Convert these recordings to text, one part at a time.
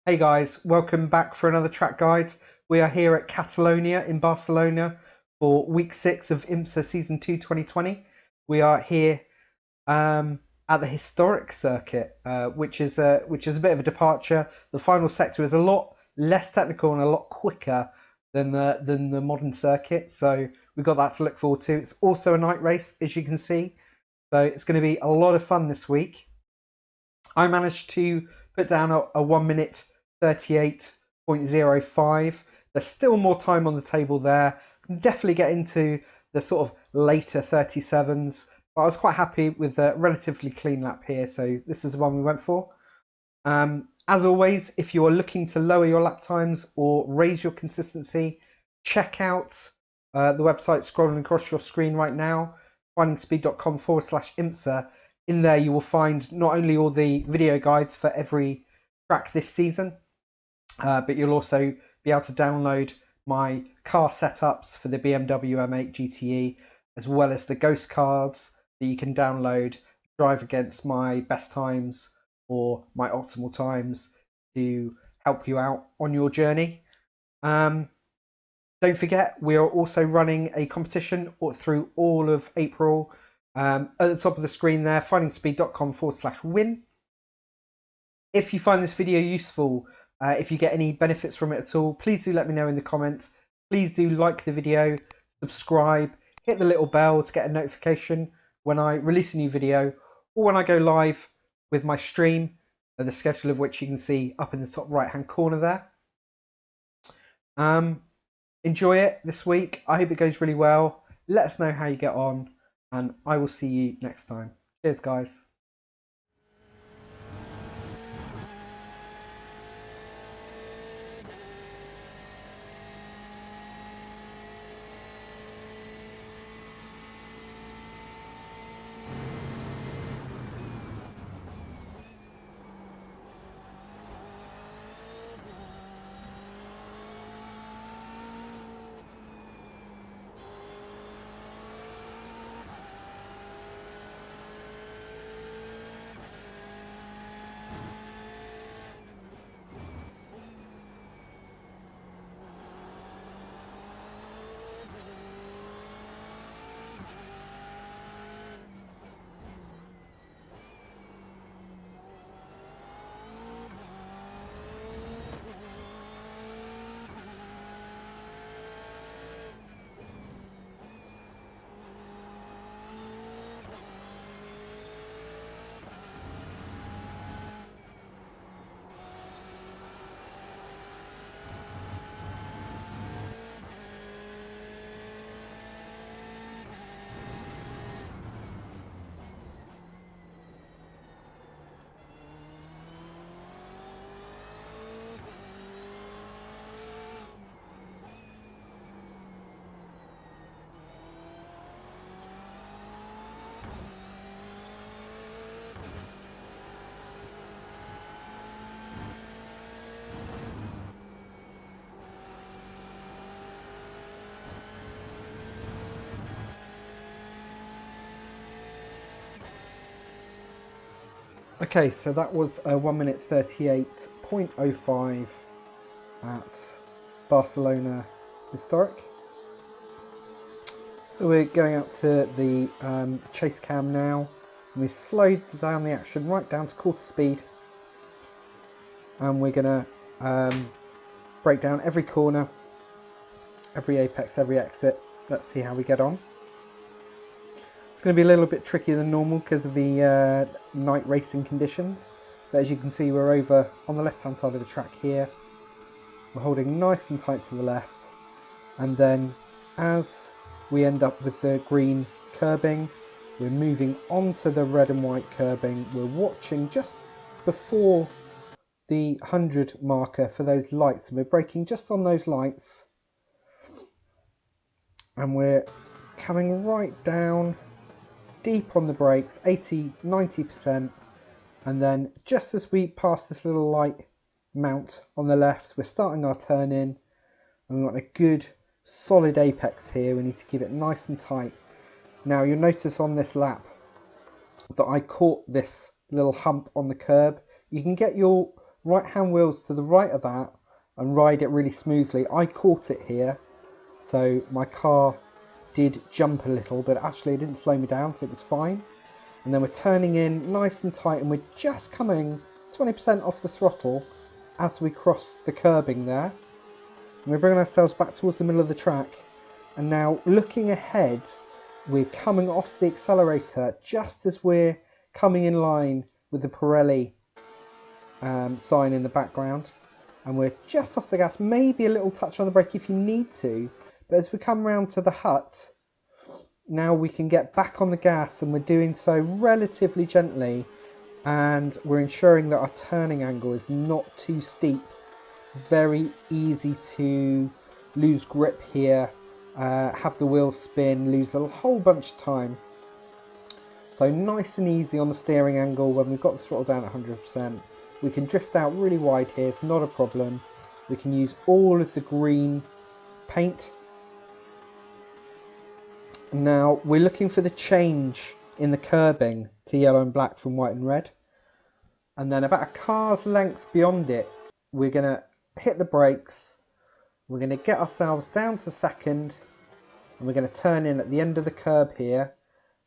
Hey guys, welcome back for another track guide. We are here at Catalunya in Barcelona for week 6 of IMSA Season 2 2020. We are here at the historic circuit, which is a bit of a departure. The final sector is a lot less technical and a lot quicker than the modern circuit, so we've got that to look forward to. It's also a night race, as you can see, so it's going to be a lot of fun this week. I managed to put down a 1 minute 38.05. There's still more time on the table there. Definitely get into the sort of later 37s, but I was quite happy with a relatively clean lap here, so this is the one we went for. As always, if you are looking to lower your lap times or raise your consistency, check out the website scrolling across your screen right now, findingspeed.com/IMSA. In there you will find not only all the video guides for every track this season, but you'll also be able to download my car setups for the BMW M8 GTE, as well as the ghost cards that you can download, drive against my best times or my optimal times to help you out on your journey. Don't forget, we are also running a competition through all of April. At the top of the screen there, findingspeed.com/win. If you find this video useful, if you get any benefits from it at all, please do let me know in the comments. Please do like the video, subscribe, hit the little bell to get a notification when I release a new video or when I go live with my stream, the schedule of which you can see up in the top right hand corner there. Enjoy it this week. I hope it goes really well. Let us know how you get on, and I will see you next time. Cheers, guys. Okay, so that was a 1 minute 38.05 at Barcelona Historic. So we're going out to the chase cam now. We slowed down the action right down to quarter speed, and we're going to break down every corner, every apex, every exit. Let's see how we get on. It's going to be a little bit trickier than normal because of the night racing conditions, but as you can see, we're over on the left hand side of the track here. We're holding nice and tight to the left, and then as we end up with the green curbing, we're moving onto the red and white curbing. We're watching just before the 100 marker for those lights, and we're braking just on those lights, and we're coming right down deep on the brakes, 80-90%, and then just as we pass this little light mount on the left, we're starting our turn in, and we want a good solid apex here. We need to keep it nice and tight. Now you'll notice on this lap that I caught this little hump on the curb. You can get your right hand wheels to the right of that and ride it really smoothly. I caught it here, so my car did jump a little, but actually it didn't slow me down, so it was fine. And then we're turning in nice and tight, and we're just coming 20% off the throttle as we cross the curbing there. And we're bringing ourselves back towards the middle of the track. And now looking ahead, we're coming off the accelerator just as we're coming in line with the Pirelli sign in the background. And we're just off the gas, maybe a little touch on the brake if you need to. But as we come round to the hut, now we can get back on the gas, and we're doing so relatively gently, and we're ensuring that our turning angle is not too steep. Very easy to lose grip here, have the wheels spin, lose a whole bunch of time. So nice and easy on the steering angle when we've got the throttle down at 100%. We can drift out really wide here, it's not a problem. We can use all of the green paint. Now we're looking for the change in the curbing to yellow and black from white and red. And then about a car's length beyond it, we're going to hit the brakes. We're going to get ourselves down to second, and we're going to turn in at the end of the curb here.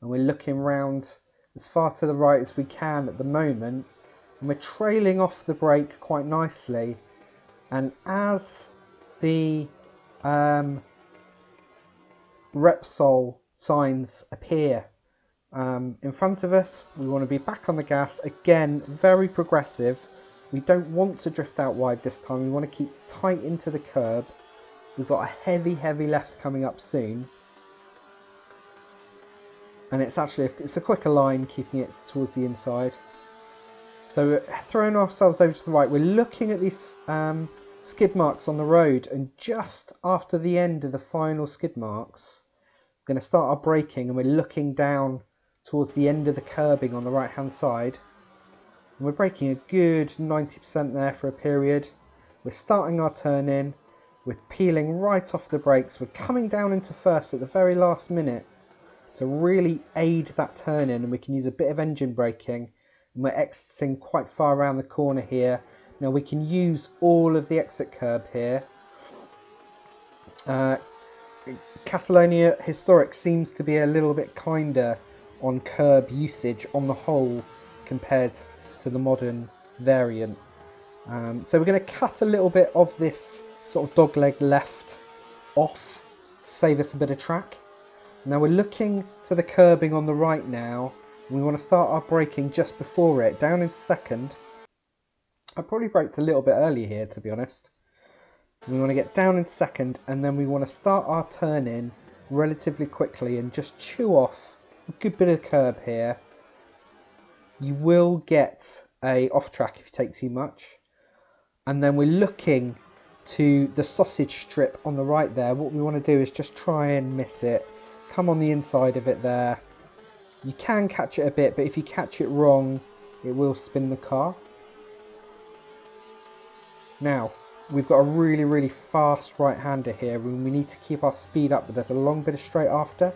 And we're looking round as far to the right as we can at the moment. And we're trailing off the brake quite nicely. And as the Repsol signs appear in front of us, we want to be back on the gas again, very progressive. We don't want to drift out wide this time, we want to keep tight into the curb. We've got a heavy left coming up soon, and it's a quicker line, keeping it towards the inside. So we're throwing ourselves over to the right. We're looking at these skid marks on the road, and just after the end of the final skid marks, we're going to start our braking, and we're looking down towards the end of the curbing on the right hand side. And we're braking a good 90% there for a period. We're starting our turn in. We're peeling right off the brakes. We're coming down into first at the very last minute to really aid that turn in, and we can use a bit of engine braking. And we're exiting quite far around the corner here. Now we can use all of the exit curb here. Catalunya Historic seems to be a little bit kinder on curb usage on the whole compared to the modern variant. So we're going to cut a little bit of this sort of dogleg left off to save us a bit of track. Now we're looking to the curbing on the right now. We want to start our braking just before it, down into second. I probably braked a little bit early here, to be honest. We want to get down in second, and then we want to start our turn in relatively quickly and just chew off a good bit of curb here. You will get a off track if you take too much. And then we're looking to the sausage strip on the right there. What we want to do is just try and miss it. Come on the inside of it there. You can catch it a bit, but if you catch it wrong, it will spin the car. Now, we've got a really fast right-hander here, and we need to keep our speed up, but there's a long bit of straight after.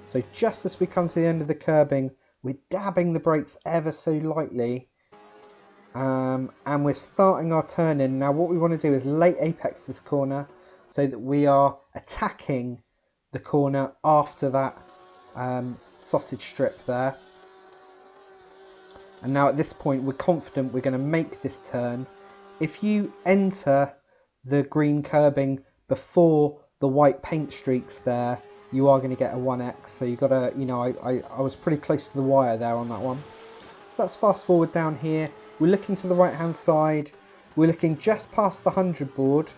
So just as we come to the end of the curbing, we're dabbing the brakes ever so lightly, and we're starting our turn in. Now what we want to do is late apex this corner so that we are attacking the corner after that sausage strip there. And now at this point we're confident we're going to make this turn. If you enter the green curbing before the white paint streaks there, you are going to get a 1x. So you got to, you know, I was pretty close to the wire there on that one. So let's fast forward down here. We're looking to the right hand side. We're looking just past the 100 board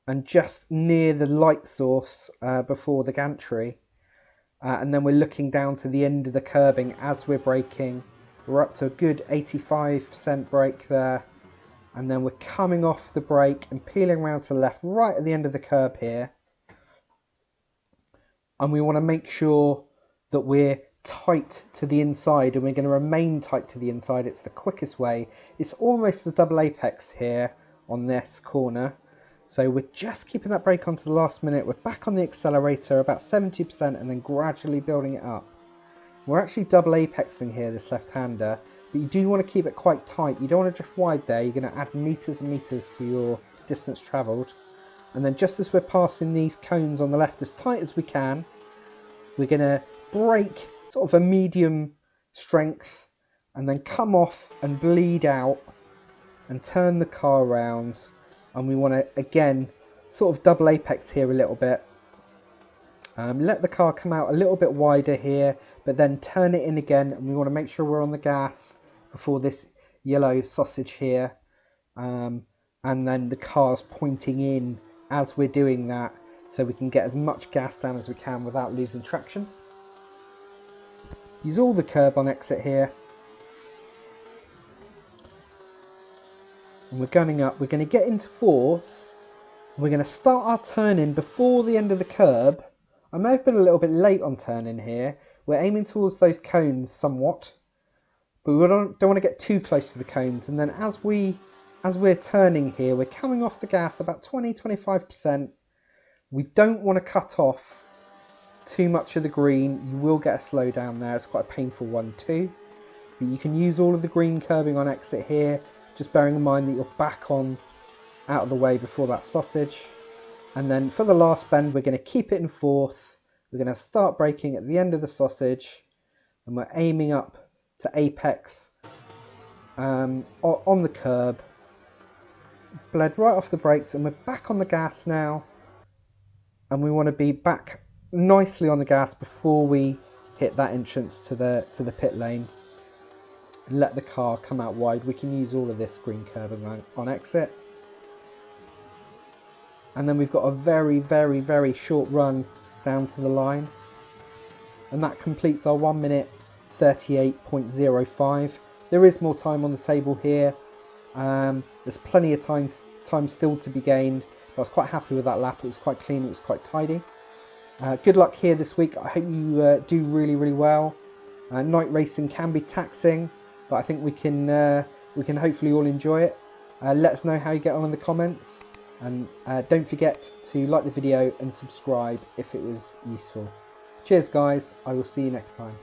and just near the light source before the gantry. And then we're looking down to the end of the curbing as we're braking. We're up to a good 85% brake there. And then we're coming off the brake and peeling around to the left right at the end of the curb here. And we want to make sure that we're tight to the inside, and we're going to remain tight to the inside. It's the quickest way. It's almost the double apex here on this corner. So we're just keeping that brake on to the last minute. We're back on the accelerator about 70% and then gradually building it up. We're actually double apexing here, this left-hander, but you do want to keep it quite tight. You don't want to drift wide there. You're going to add meters and meters to your distance travelled. And then just as we're passing these cones on the left as tight as we can, we're going to brake sort of a medium strength and then come off and bleed out and turn the car around. And we want to, again, sort of double apex here a little bit. Let the car come out a little bit wider here, but then turn it in again, and we want to make sure we're on the gas before this yellow sausage here, and then the car's pointing in as we're doing that, so we can get as much gas down as we can without losing traction. Use all the curb on exit here, and we're gunning up. We're going to get into fourth, and we're going to start our turn-in before the end of the curb. I may have been a little bit late on turning here. We're aiming towards those cones somewhat, but we don't want to get too close to the cones. And then as we're turning here, we're coming off the gas about 20-25%. We don't want to cut off too much of the green. You will get a slowdown there. It's quite a painful one too. But you can use all of the green curbing on exit here, just bearing in mind that you're back on out of the way before that sausage. And then for the last bend, we're going to keep it in fourth. We're going to start braking at the end of the sausage, and we're aiming up to apex on the curb. Bled right off the brakes, and we're back on the gas now. And we want to be back nicely on the gas before we hit that entrance to the pit lane. Let the car come out wide. We can use all of this green curbing on exit. And then we've got a very, very, very short run down to the line. And that completes our 1 minute 38.05. There is more time on the table here. There's plenty of time still to be gained. But I was quite happy with that lap. It was quite clean. It was quite tidy. Good luck here this week. I hope you do really, really well. Night racing can be taxing, but I think we can hopefully all enjoy it. Let us know how you get on in the comments. And don't forget to like the video and subscribe if it was useful. Cheers guys, I will see you next time.